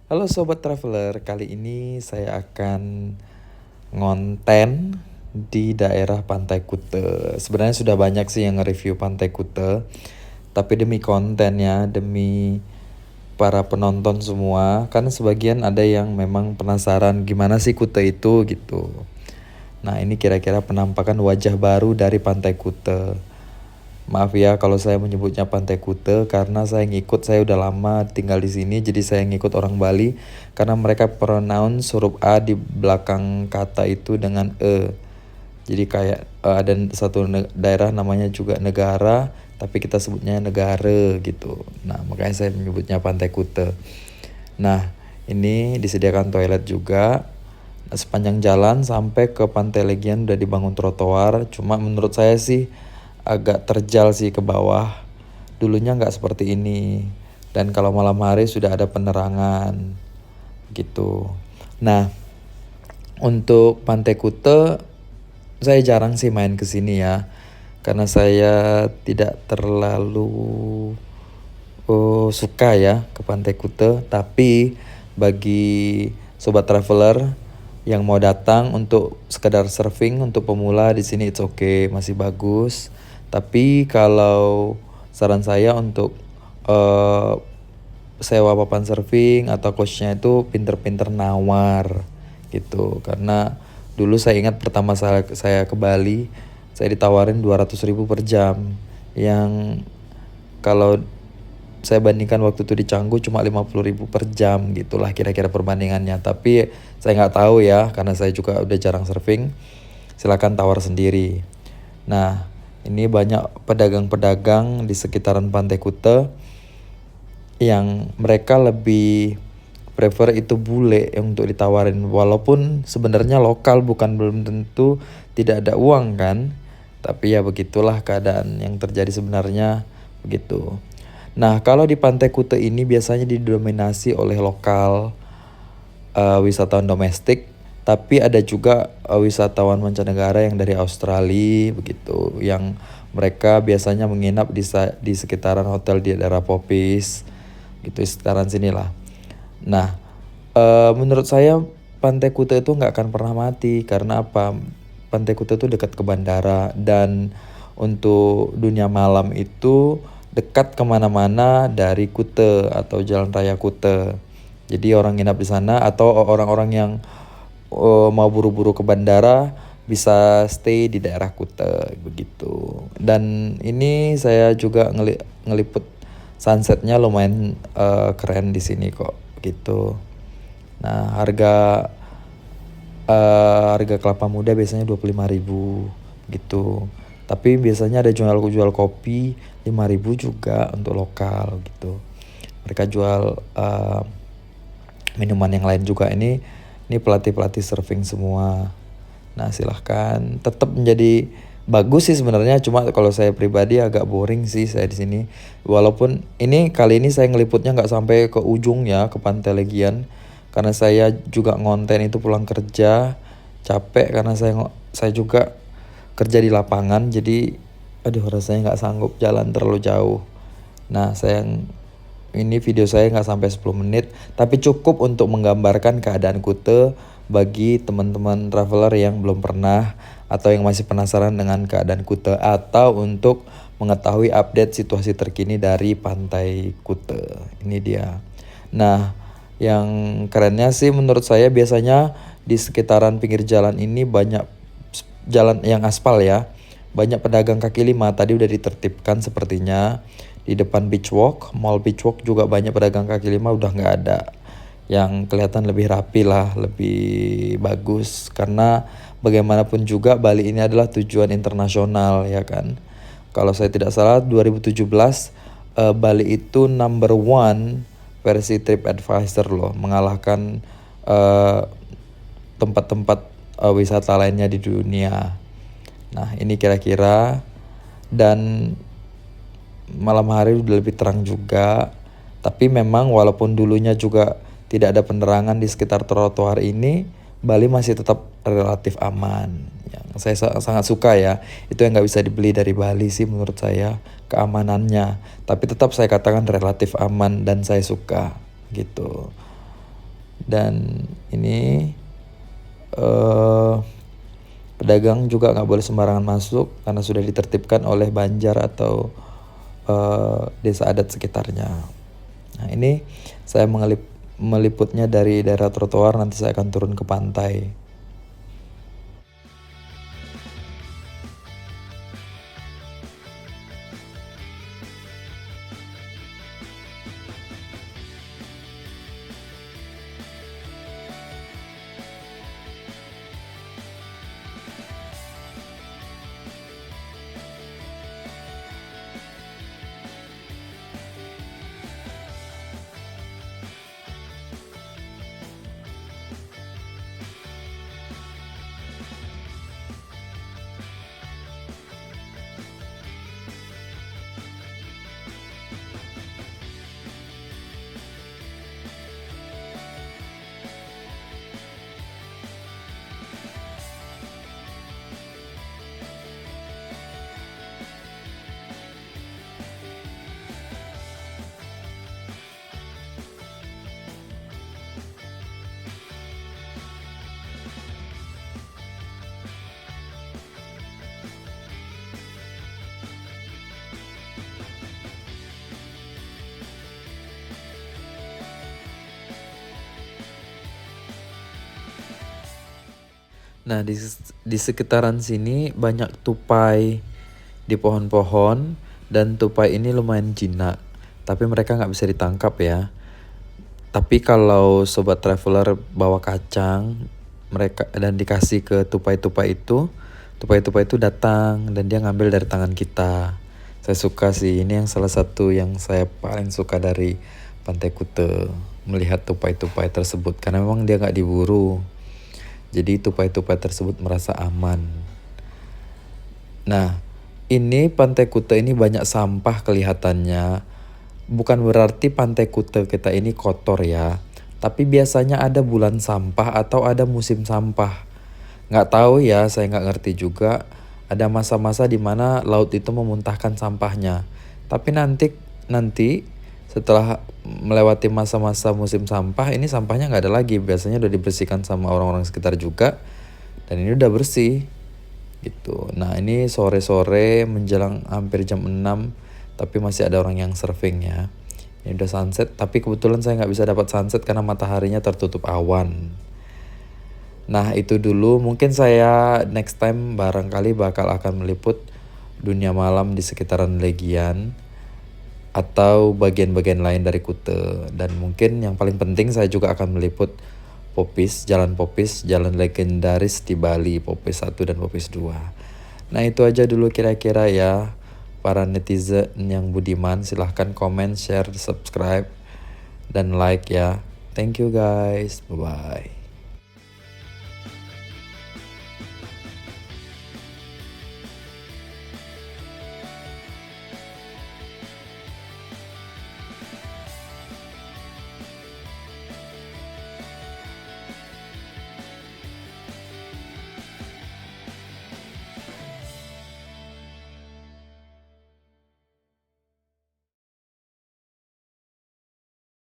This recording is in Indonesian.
Halo Sobat Traveler, kali ini saya akan ngonten di daerah Pantai Kuta. Sebenarnya sudah banyak sih yang nge-review Pantai Kuta, tapi demi kontennya, demi para penonton semua, kan sebagian ada yang memang penasaran gimana sih Kuta itu gitu. Nah ini kira-kira penampakan wajah baru dari Pantai Kuta. Maaf ya kalau saya menyebutnya Pantai Kuta karena saya udah lama tinggal di sini, jadi saya ngikut orang Bali karena mereka pronounce huruf A di belakang kata itu dengan e. Jadi kayak ada satu daerah namanya juga negara tapi kita sebutnya negara gitu. Nah, makanya saya menyebutnya Pantai Kuta. Nah, ini disediakan toilet juga. Nah, sepanjang jalan sampai ke Pantai Legian udah dibangun trotoar, cuma menurut saya sih agak terjal sih ke bawah. Dulunya nggak seperti ini. Dan kalau malam hari sudah ada penerangan gitu. Nah, untuk Pantai Kuta saya jarang sih main ke sini ya. Karena saya tidak terlalu suka ya ke Pantai Kuta, tapi bagi sobat traveler yang mau datang untuk sekedar surfing untuk pemula di sini it's okay, masih bagus. Tapi kalau saran saya untuk sewa papan surfing atau coachnya itu pinter-pinter nawar gitu. Karena dulu saya ingat pertama saya ke Bali, saya ditawarin 200.000 per jam. Yang kalau saya bandingkan waktu itu di Canggu cuma 50.000 per jam gitulah kira-kira perbandingannya. Tapi saya nggak tahu ya karena saya juga udah jarang surfing. Silakan tawar sendiri. Nah, ini banyak pedagang-pedagang di sekitaran Pantai Kuta yang mereka lebih prefer itu bule untuk ditawarin, walaupun sebenarnya lokal bukan belum tentu tidak ada uang kan. Tapi ya begitulah keadaan yang terjadi sebenarnya begitu. Nah, kalau di Pantai Kuta ini biasanya didominasi oleh lokal wisatawan domestik, tapi ada juga wisatawan mancanegara yang dari Australia begitu, yang mereka biasanya menginap di sekitaran hotel di daerah Popis gitu, sekitaran sinilah. Nah, menurut saya Pantai Kuta itu nggak akan pernah mati karena apa? Pantai Kuta itu dekat ke bandara dan untuk dunia malam itu dekat kemana-mana dari Kuta atau Jalan Raya Kuta. Jadi orang nginap di sana atau orang-orang yang mau buru-buru ke bandara bisa stay di daerah Kuta begitu. Dan ini saya juga ngeliput sunsetnya lumayan keren di sini kok gitu. Nah, harga kelapa muda biasanya 25.000 gitu. Tapi biasanya ada jual kopi 5.000 juga untuk lokal gitu. Mereka jual minuman yang lain juga. Ini pelatih-pelatih surfing semua. Nah, silahkan. Tetap menjadi bagus sih sebenarnya, cuma kalau saya pribadi agak boring sih saya di sini. Walaupun kali ini saya ngeliputnya nggak sampai ke ujung ya, ke Pantai Legian. Karena saya juga ngonten itu pulang kerja, capek karena saya juga kerja di lapangan, jadi aduh rasanya nggak sanggup jalan terlalu jauh. Nah, ini video saya nggak sampai 10 menit, tapi cukup untuk menggambarkan keadaan Kuta bagi teman-teman traveler yang belum pernah atau yang masih penasaran dengan keadaan Kuta atau untuk mengetahui update situasi terkini dari Pantai Kuta. Ini dia. Nah, yang kerennya sih menurut saya biasanya di sekitaran pinggir jalan ini banyak jalan yang aspal ya. Banyak pedagang kaki lima tadi udah ditertibkan sepertinya. Di depan Beach Walk, Mall Beach Walk juga banyak pedagang kaki lima udah nggak ada. Yang kelihatan lebih rapi lah, lebih bagus. Karena bagaimanapun juga Bali ini adalah tujuan internasional ya kan. Kalau saya tidak salah 2017 Bali itu number one versi TripAdvisor loh, mengalahkan tempat-tempat wisata lainnya di dunia. Nah, ini kira-kira, dan malam hari udah lebih terang juga. Tapi memang walaupun dulunya juga tidak ada penerangan di sekitar trotoar ini, Bali masih tetap relatif aman. Yang saya sangat suka ya, itu yang nggak bisa dibeli dari Bali sih menurut saya, keamanannya. Tapi tetap saya katakan relatif aman dan saya suka gitu. Dan ini pedagang juga nggak boleh sembarangan masuk karena sudah ditertibkan oleh Banjar atau desa adat sekitarnya. Nah ini saya meliputnya dari daerah trotoar, nanti saya akan turun ke pantai. Nah di sekitaran sini banyak tupai di pohon-pohon, dan tupai ini lumayan jinak, tapi mereka nggak bisa ditangkap ya. Tapi kalau sobat traveler bawa kacang mereka dan dikasih ke tupai-tupai itu datang dan dia ngambil dari tangan kita. Saya suka sih, ini yang salah satu yang saya paling suka dari Pantai Kute, melihat tupai-tupai tersebut karena memang dia nggak diburu. Jadi tupai-tupai tersebut merasa aman. Nah, ini Pantai Kute ini banyak sampah kelihatannya. Bukan berarti Pantai Kute kita ini kotor ya. Tapi biasanya ada bulan sampah atau ada musim sampah. Nggak tahu ya, saya nggak ngerti juga. Ada masa-masa di mana laut itu memuntahkan sampahnya. Tapi nanti setelah melewati masa-masa musim sampah, ini sampahnya nggak ada lagi. Biasanya udah dibersihkan sama orang-orang sekitar juga. Dan ini udah bersih gitu. Nah ini sore-sore menjelang hampir jam 6, tapi masih ada orang yang surfing ya. Ini udah sunset, tapi kebetulan saya nggak bisa dapat sunset karena mataharinya tertutup awan. Nah itu dulu, mungkin saya next time barangkali bakal akan meliput dunia malam di sekitaran Legian atau bagian-bagian lain dari Kute. Dan mungkin yang paling penting saya juga akan meliput Popis, jalan legendaris di Bali, Popis 1 dan Popis 2. Nah itu aja dulu kira-kira ya, para netizen yang budiman. Silahkan komen, share, subscribe, dan like ya. Thank you guys, bye-bye.